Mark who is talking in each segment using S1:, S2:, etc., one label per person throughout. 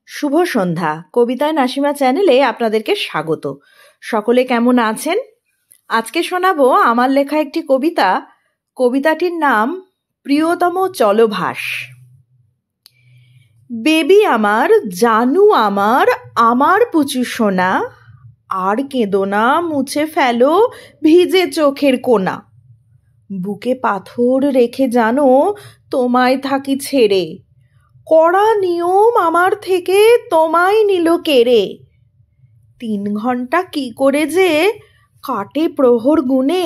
S1: শুভ সন্ধ্যা। কবিতায় নাসিমা চ্যানেলে আপনাদেরকে স্বাগত। সকলে কেমন আছেন? আজকে শোনাবো আমার লেখা একটি কবিতা। কবিতাটির নাম প্রিয়তম চলভাস। বেবি আমার, জানু আমার, আমার পুচু সোনা, আর কেঁদো না, মুছে ফেলো ভিজে চোখের কোনা। বুকে পাথর রেখে জানো তোমায় থাকি ছেড়ে, কড়া নিয়ম আমার থেকে তোমায় নিল কেড়ে। 3 ঘন্টা কি করে যে কাটে প্রহর গুনে,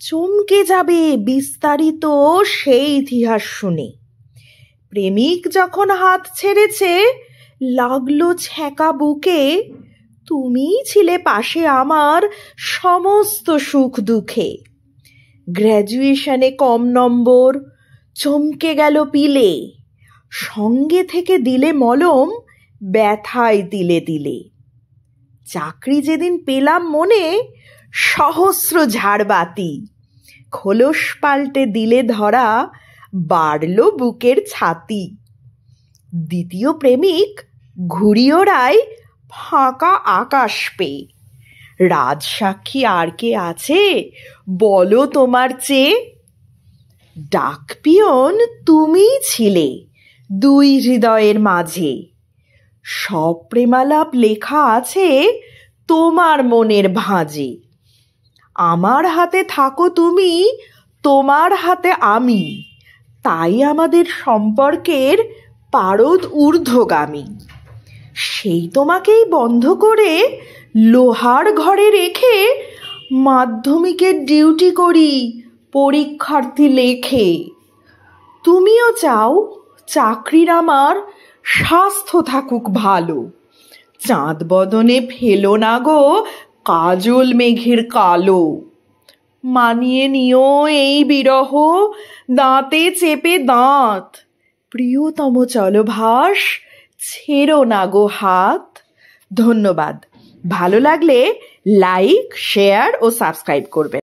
S1: চমকে যাবে বিস্তারিত সেই ইতিহাস শুনে। প্রেমিক যখন হাত ছেড়েছে লাগলো ছ্যাঁকা বুকে, তুমিই ছিলে পাশে আমার সমস্ত সুখ দুঃখে। গ্র্যাজুয়েশনে কম নম্বর, চমকে গেল পিলে, সঙ্গে থেকে দিলে মলম ব্যথায় তিলে তিলে। চাকরি যেদিন পেলাম মনে, সহস্র ঝাড়বাতি, খোলস পাল্টে দিলে ধরা, বাড়ল বুকের ছাতি। দ্বিতীয় প্রেমিক ঘুড়ি ওড়ায় ফাঁকা আকাশ পেয়ে, রাজসাক্ষী আর কে আছে বলো তোমার চেয়ে? ডাক পিয়ন তুমিই ছিলে 2 হৃদয়ের মাঝে, সব প্রেমালাপ লেখা আছে তোমার মনের ভাঁজে। আমার হাতে থাকো তুমি, তোমার হাতে আমি, তাই আমাদের সম্পর্কের পারদ ঊর্ধ্বগামী। সেই তোমাকেই বন্ধ করে লোহার ঘরে রেখে, মাধ্যমিকের ডিউটি করি পরীক্ষার্থী লেখে। তুমিও চাও চাকরির আমার স্বাস্থ্য থাকুক ভালো, চাঁদ বদনে ফেলো না গো কাজল মেঘের কালো। মানিয়ে নিও এই বিরহ, দাঁতে চেপে দাঁত, প্রিয়তম চলভাস ছেড়ো না গো হাত। ধন্যবাদ। ভালো লাগলে লাইক, শেয়ার ও সাবস্ক্রাইব করবেন।